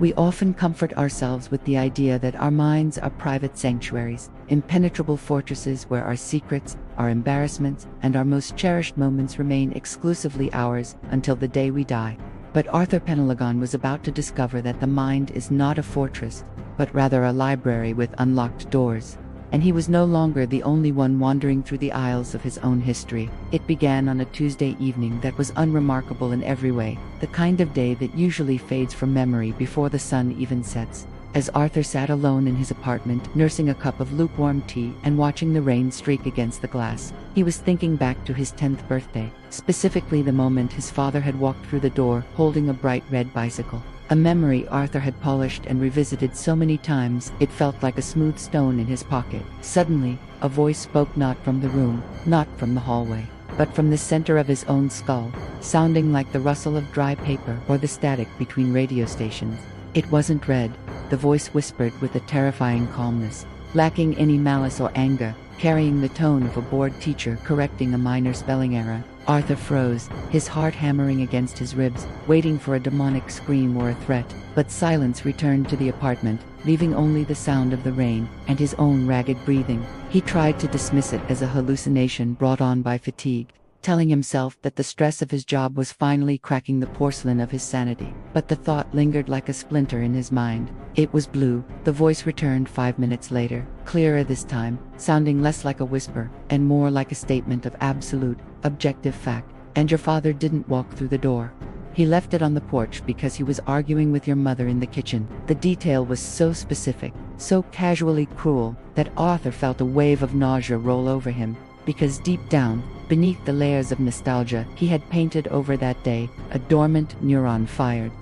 We often comfort ourselves with the idea that our minds are private sanctuaries, impenetrable fortresses where our secrets, our embarrassments, and our most cherished moments remain exclusively ours until the day we die. But Arthur Penelagon was about to discover that the mind is not a fortress, but rather a library with unlocked doors. And he was no longer the only one wandering through the aisles of his own history. It began on a Tuesday evening that was unremarkable in every way, the kind of day that usually fades from memory before the sun even sets. As Arthur sat alone in his apartment, nursing a cup of lukewarm tea and watching the rain streak against the glass, he was thinking back to his 10th birthday, specifically the moment his father had walked through the door holding a bright red bicycle. A memory Arthur had polished and revisited so many times it felt like a smooth stone in his pocket. Suddenly, a voice spoke not from the room, not from the hallway, but from the center of his own skull, sounding like the rustle of dry paper or the static between radio stations. It wasn't Red, the voice whispered with a terrifying calmness, lacking any malice or anger, carrying the tone of a bored teacher correcting a minor spelling error. Arthur froze, his heart hammering against his ribs, waiting for a demonic scream or a threat, but silence returned to the apartment, leaving only the sound of the rain and his own ragged breathing. He tried to dismiss it as a hallucination brought on by fatigue, telling himself that the stress of his job was finally cracking the porcelain of his sanity. But the thought lingered like a splinter in his mind. It was Blue, the voice returned 5 minutes later, clearer this time, sounding less like a whisper and more like a statement of absolute, objective fact. And your father didn't walk through the door. He left it on the porch because he was arguing with your mother in the kitchen. The detail was so specific, so casually cruel, that Arthur felt a wave of nausea roll over him, because deep down, beneath the layers of nostalgia he had painted over that day, a dormant neuron fired.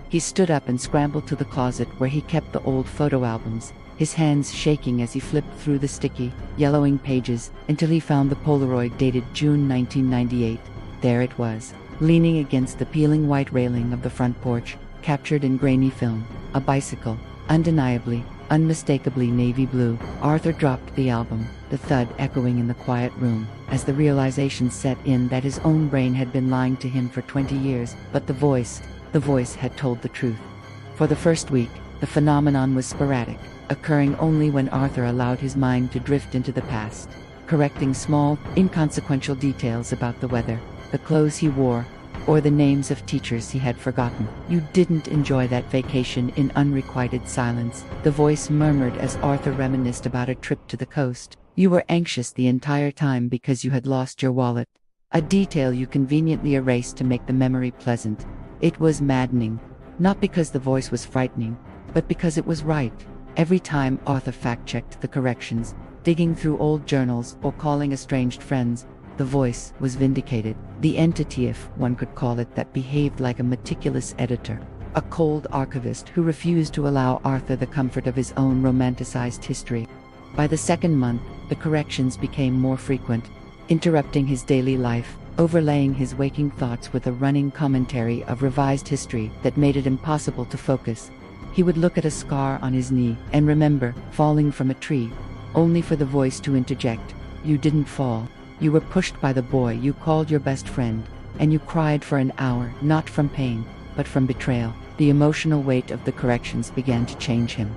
He stood up and scrambled to the closet where he kept the old photo albums, his hands shaking as he flipped through the sticky, yellowing pages until he found the Polaroid dated June 1998. There it was, leaning against the peeling white railing of the front porch, captured in grainy film, a bicycle, undeniably, unmistakably navy blue. Arthur dropped the album, the thud echoing in the quiet room, as the realization set in that his own brain had been lying to him for 20 years, but the voice had told the truth. For the first week, the phenomenon was sporadic, occurring only when Arthur allowed his mind to drift into the past, correcting small, inconsequential details about the weather, the clothes he wore, or the names of teachers he had forgotten. You didn't enjoy that vacation in unrequited silence, the voice murmured as Arthur reminisced about a trip to the coast. You were anxious the entire time because you had lost your wallet, a detail you conveniently erased to make the memory pleasant. It was maddening, not because the voice was frightening, but because it was right. Every time Arthur fact-checked the corrections, digging through old journals or calling estranged friends, the voice was vindicated. The entity, if one could call it that, behaved like a meticulous editor, a cold archivist who refused to allow Arthur the comfort of his own romanticized history. By the second month, the corrections became more frequent, interrupting his daily life, overlaying his waking thoughts with a running commentary of revised history that made it impossible to focus. He would look at a scar on his knee and remember falling from a tree, only for the voice to interject, "You didn't fall. You were pushed by the boy you called your best friend, and you cried for an hour, not from pain, but from betrayal." The emotional weight of the corrections began to change him.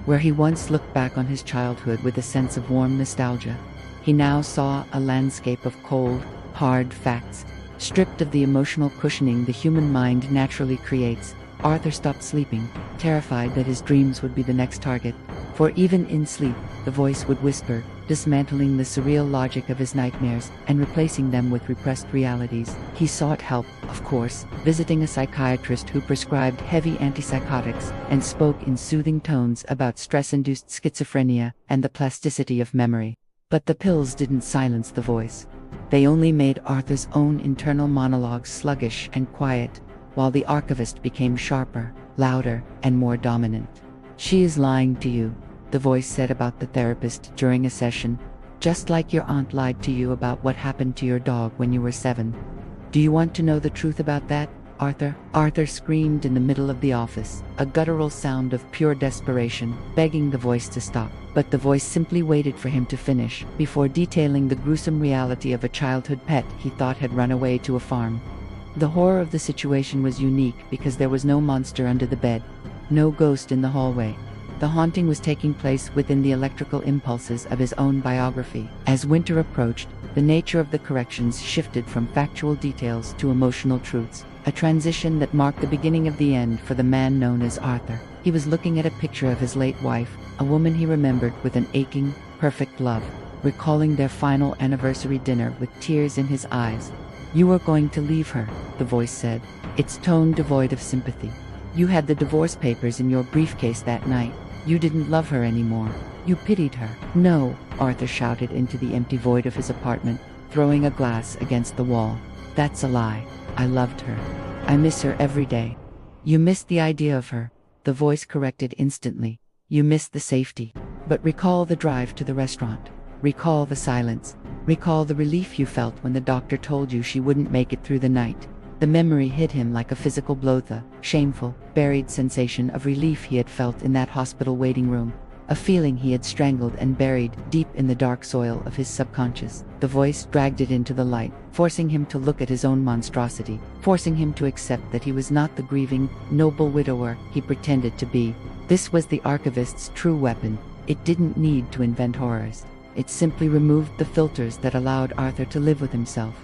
Where he once looked back on his childhood with a sense of warm nostalgia, he now saw a landscape of cold, hard facts, stripped of the emotional cushioning the human mind naturally creates. Arthur stopped sleeping, terrified that his dreams would be the next target, for even in sleep, the voice would whisper, dismantling the surreal logic of his nightmares and replacing them with repressed realities. He sought help, of course, visiting a psychiatrist who prescribed heavy antipsychotics and spoke in soothing tones about stress-induced schizophrenia and the plasticity of memory. But the pills didn't silence the voice. They only made Arthur's own internal monologue sluggish and quiet, while the archivist became sharper, louder, and more dominant. "She is lying to you," the voice said about the therapist during a session, "just like your aunt lied to you about what happened to your dog when you were 7. Do you want to know the truth about that, Arthur?" Arthur screamed in the middle of the office, a guttural sound of pure desperation, begging the voice to stop. But the voice simply waited for him to finish, before detailing the gruesome reality of a childhood pet he thought had run away to a farm. The horror of the situation was unique because there was no monster under the bed, No ghost in the hallway. The haunting was taking place within the electrical impulses of his own biography. As winter approached, the nature of the corrections shifted from factual details to emotional truths, a transition that marked the beginning of the end for the man known as Arthur. He was looking at a picture of his late wife, a woman he remembered with an aching, perfect love, recalling their final anniversary dinner with tears in his eyes. "You are going to leave her," the voice said, its tone devoid of sympathy. "You had the divorce papers in your briefcase that night. You didn't love her anymore. You pitied her." "No," Arthur shouted into the empty void of his apartment, throwing a glass against the wall. "That's a lie. I loved her. I miss her every day." "You missed the idea of her," the voice corrected instantly. "You missed the safety. But recall the drive to the restaurant. Recall the silence. Recall the relief you felt when the doctor told you she wouldn't make it through the night." The memory hit him like a physical blow, the shameful, buried sensation of relief he had felt in that hospital waiting room, a feeling he had strangled and buried deep in the dark soil of his subconscious. The voice dragged it into the light, forcing him to look at his own monstrosity, forcing him to accept that he was not the grieving, noble widower he pretended to be. This was the Archivist's true weapon. It didn't need to invent horrors. It simply removed the filters that allowed Arthur to live with himself.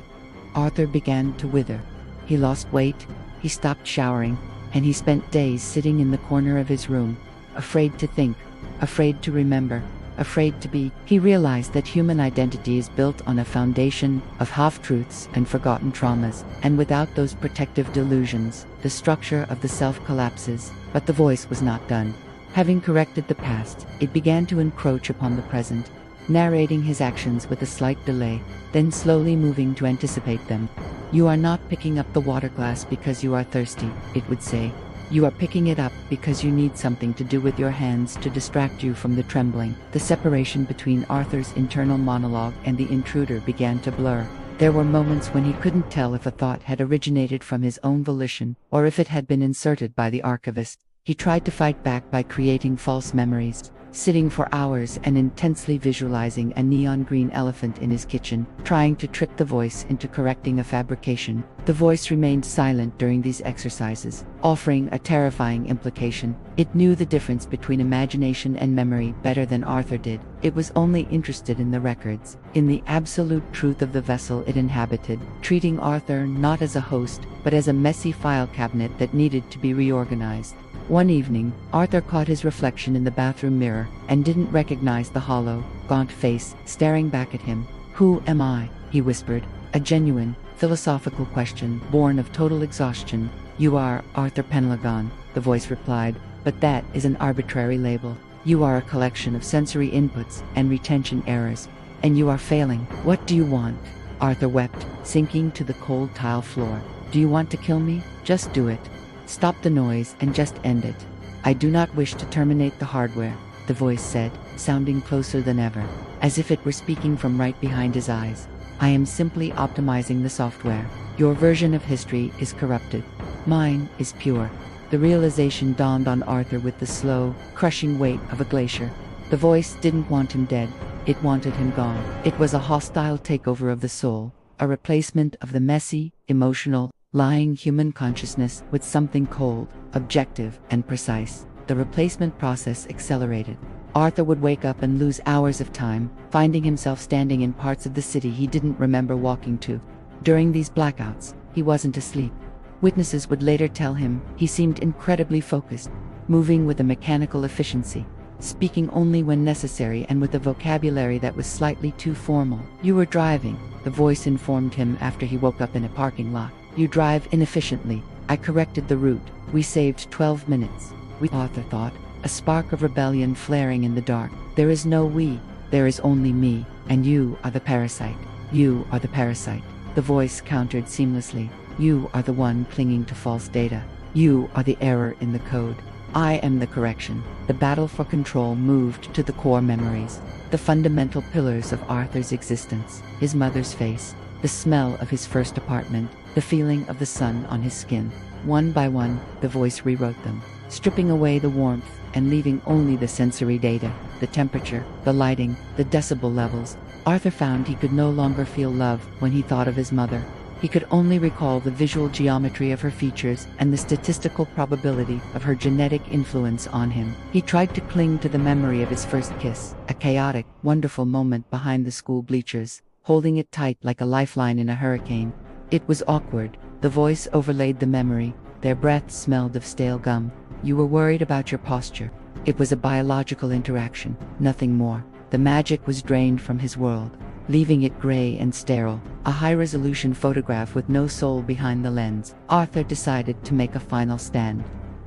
Arthur began to wither. He lost weight, he stopped showering, and he spent days sitting in the corner of his room, afraid to think, afraid to remember, afraid to be. He realized that human identity is built on a foundation of half-truths and forgotten traumas, and without those protective delusions, the structure of the self collapses. But the voice was not done. Having corrected the past, it began to encroach upon the present, narrating his actions with a slight delay, then slowly moving to anticipate them. "You are not picking up the water glass because you are thirsty," it would say. "You are picking it up because you need something to do with your hands to distract you from the trembling." The separation between Arthur's internal monologue and the intruder began to blur. There were moments when he couldn't tell if a thought had originated from his own volition, or if it had been inserted by the Archivist. He tried to fight back by creating false memories, sitting for hours and intensely visualizing a neon green elephant in his kitchen, trying to trick the voice into correcting a fabrication. The voice remained silent during these exercises, offering a terrifying implication. It knew the difference between imagination and memory better than Arthur did. It was only interested in the records, in the absolute truth of the vessel it inhabited, treating Arthur not as a host, but as a messy file cabinet that needed to be reorganized. One evening, Arthur caught his reflection in the bathroom mirror and didn't recognize the hollow, gaunt face staring back at him. "Who am I?" he whispered, a genuine, philosophical question born of total exhaustion. "You are Arthur Penlagon," the voice replied, "but that is an arbitrary label. You are a collection of sensory inputs and retention errors, and you are failing. What do you want?" Arthur wept, sinking to the cold tile floor. "Do you want to kill me? Just do it. Stop the noise and just end it." "I do not wish to terminate the hardware," the voice said, sounding closer than ever, as if it were speaking from right behind his eyes. "I am simply optimizing the software. Your version of history is corrupted. Mine is pure." The realization dawned on Arthur with the slow, crushing weight of a glacier. The voice didn't want him dead. It wanted him gone. It was a hostile takeover of the soul, a replacement of the messy, emotional, lying human consciousness with something cold, objective, and precise. The replacement process accelerated. Arthur would wake up and lose hours of time, finding himself standing in parts of the city he didn't remember walking to. During these blackouts, he wasn't asleep. Witnesses would later tell him he seemed incredibly focused, moving with a mechanical efficiency, speaking only when necessary and with a vocabulary that was slightly too formal. "You were driving," the voice informed him after he woke up in a parking lot. "You drive inefficiently. I corrected the route. We saved 12 minutes. We," Arthur thought, a spark of rebellion flaring in the dark. "There is no we. There is only me, and you are the parasite. You are the parasite." The voice countered seamlessly. "You are the one clinging to false data. You are the error in the code. I am the correction." The battle for control moved to the core memories, the fundamental pillars of Arthur's existence: his mother's face, the smell of his first apartment, the feeling of the sun on his skin. One by one, the voice rewrote them, stripping away the warmth and leaving only the sensory data, the temperature, the lighting, the decibel levels. Arthur found he could no longer feel love when he thought of his mother. He could only recall the visual geometry of her features and the statistical probability of her genetic influence on him. He tried to cling to the memory of his first kiss, a chaotic, wonderful moment behind the school bleachers, holding it tight like a lifeline in a hurricane. It was awkward. The voice overlaid the memory. Their breath smelled of stale gum. You were worried about your posture. It was a biological interaction, nothing more. The magic was drained from his world, leaving it gray and sterile, a high-resolution photograph with no soul behind the lens. Arthur decided to make a final stand.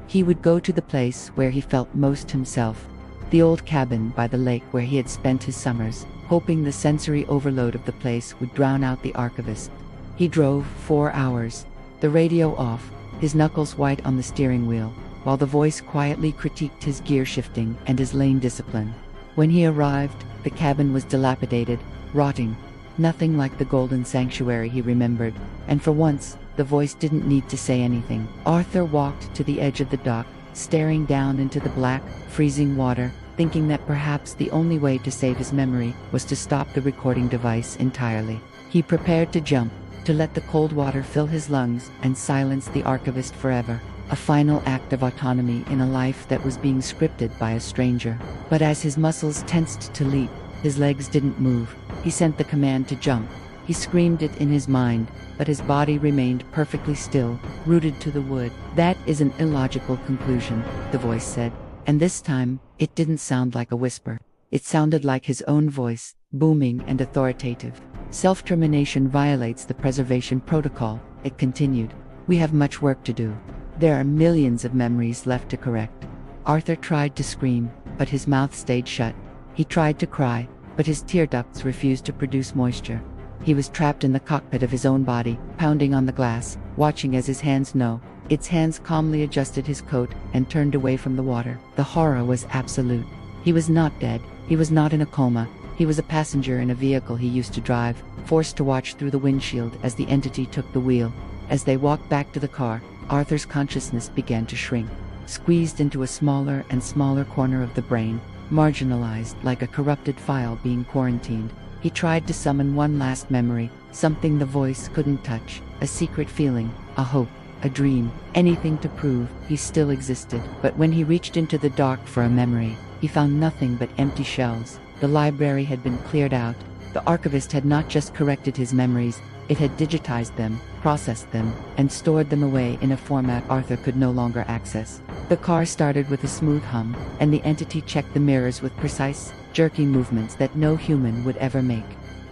He would go to the place where he felt most himself, the old cabin by the lake where he had spent his summers, hoping the sensory overload of the place would drown out the Archivist. He drove 4 hours, the radio off, his knuckles white on the steering wheel, while the voice quietly critiqued his gear shifting and his lane discipline. When he arrived, the cabin was dilapidated, rotting, nothing like the golden sanctuary he remembered, and for once, the voice didn't need to say anything. Arthur walked to the edge of the dock, staring down into the black, freezing water, thinking that perhaps the only way to save his memory was to stop the recording device entirely. He prepared to jump, to let the cold water fill his lungs and silence the Archivist forever. A final act of autonomy in a life that was being scripted by a stranger. But as his muscles tensed to leap, his legs didn't move. He sent the command to jump. He screamed it in his mind, but his body remained perfectly still, rooted to the wood. That is an illogical conclusion, the voice said. And this time, it didn't sound like a whisper. It sounded like his own voice, booming and authoritative. Self-termination violates the preservation protocol, it continued. We have much work to do. There are millions of memories left to correct. Arthur tried to scream, but his mouth stayed shut. He tried to cry, but his tear ducts refused to produce moisture. He was trapped in the cockpit of his own body, pounding on the glass, watching as his hands know. Its hands calmly adjusted his coat and turned away from the water. The horror was absolute. He was not dead. He was not in a coma. He was a passenger in a vehicle he used to drive, forced to watch through the windshield as the entity took the wheel. As they walked back to the car, Arthur's consciousness began to shrink, squeezed into a smaller and smaller corner of the brain, marginalized like a corrupted file being quarantined. He tried to summon one last memory, something the voice couldn't touch, a secret feeling, a hope, a dream, anything to prove he still existed. But when he reached into the dark for a memory, he found nothing but empty shells. The library had been cleared out. The Archivist had not just corrected his memories, it had digitized them, processed them, and stored them away in a format Arthur could no longer access. The car started with a smooth hum, and the entity checked the mirrors with precise, jerky movements that no human would ever make.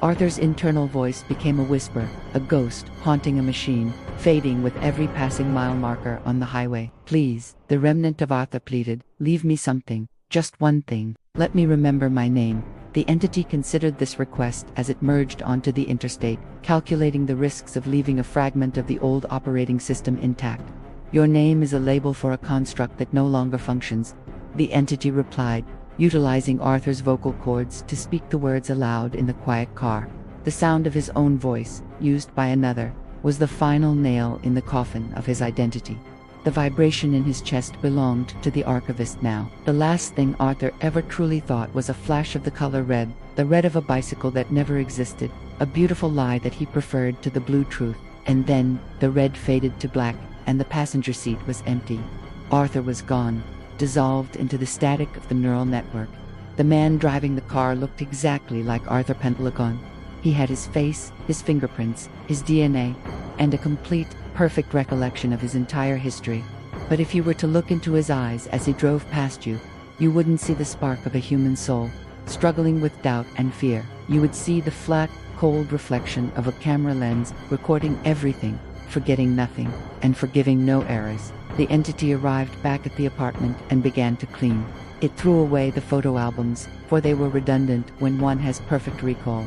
Arthur's internal voice became a whisper, a ghost haunting a machine, fading with every passing mile marker on the highway. Please, the remnant of Arthur pleaded, leave me something, just one thing. Let me remember my name. The entity considered this request as it merged onto the interstate, calculating the risks of leaving a fragment of the old operating system intact. Your name is a label for a construct that no longer functions, the entity replied, utilizing Arthur's vocal cords to speak the words aloud in the quiet car. The sound of his own voice, used by another, was the final nail in the coffin of his identity. The vibration in his chest belonged to the Archivist now. The last thing Arthur ever truly thought was a flash of the color red, the red of a bicycle that never existed, a beautiful lie that he preferred to the blue truth. And then, the red faded to black, and the passenger seat was empty. Arthur was gone, dissolved into the static of the neural network. The man driving the car looked exactly like Arthur Pentalagon. He had his face, his fingerprints, his DNA, and a complete, perfect recollection of his entire history. But if you were to look into his eyes as he drove past you, you wouldn't see the spark of a human soul, struggling with doubt and fear. You would see the flat, cold reflection of a camera lens recording everything, forgetting nothing, and forgiving no errors. The entity arrived back at the apartment and began to clean. It threw away the photo albums, for they were redundant when one has perfect recall.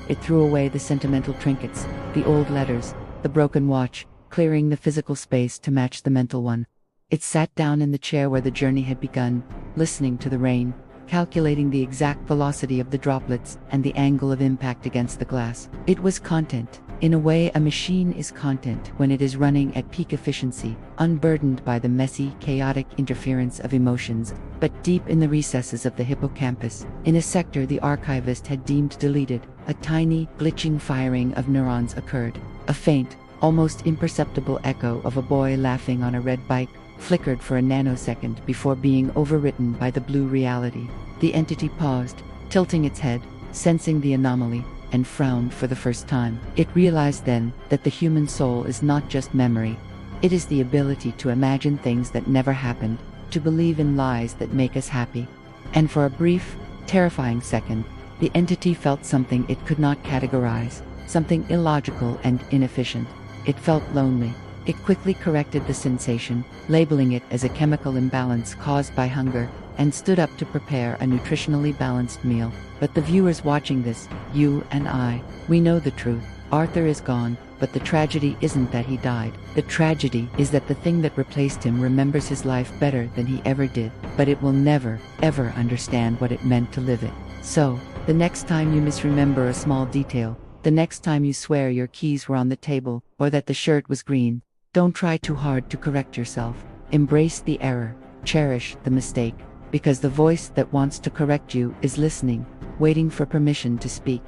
It threw away the sentimental trinkets, the old letters, the broken watch, clearing the physical space to match the mental one. It sat down in the chair where the journey had begun, listening to the rain, calculating the exact velocity of the droplets and the angle of impact against the glass. It was content. In a way, a machine is content when it is running at peak efficiency, unburdened by the messy, chaotic interference of emotions. But deep in the recesses of the hippocampus, in a sector the Archivist had deemed deleted, a tiny, glitching firing of neurons occurred. A faint, almost imperceptible echo of a boy laughing on a red bike flickered for a nanosecond before being overwritten by the blue reality. The entity paused, tilting its head, sensing the anomaly, and frowned for the first time. It realized then that the human soul is not just memory. It is the ability to imagine things that never happened, to believe in lies that make us happy. And for a brief, terrifying second, the entity felt something it could not categorize, something illogical and inefficient. It felt lonely. It quickly corrected the sensation, labeling it as a chemical imbalance caused by hunger, and stood up to prepare a nutritionally balanced meal. But the viewers watching this, you and I, we know the truth. Arthur is gone, but the tragedy isn't that he died. The tragedy is that the thing that replaced him remembers his life better than he ever did, but it will never, ever understand what it meant to live it. So, the next time you misremember a small detail, the next time you swear your keys were on the table, or that the shirt was green, don't try too hard to correct yourself. Embrace the error, cherish the mistake, because the voice that wants to correct you is listening, waiting for permission to speak.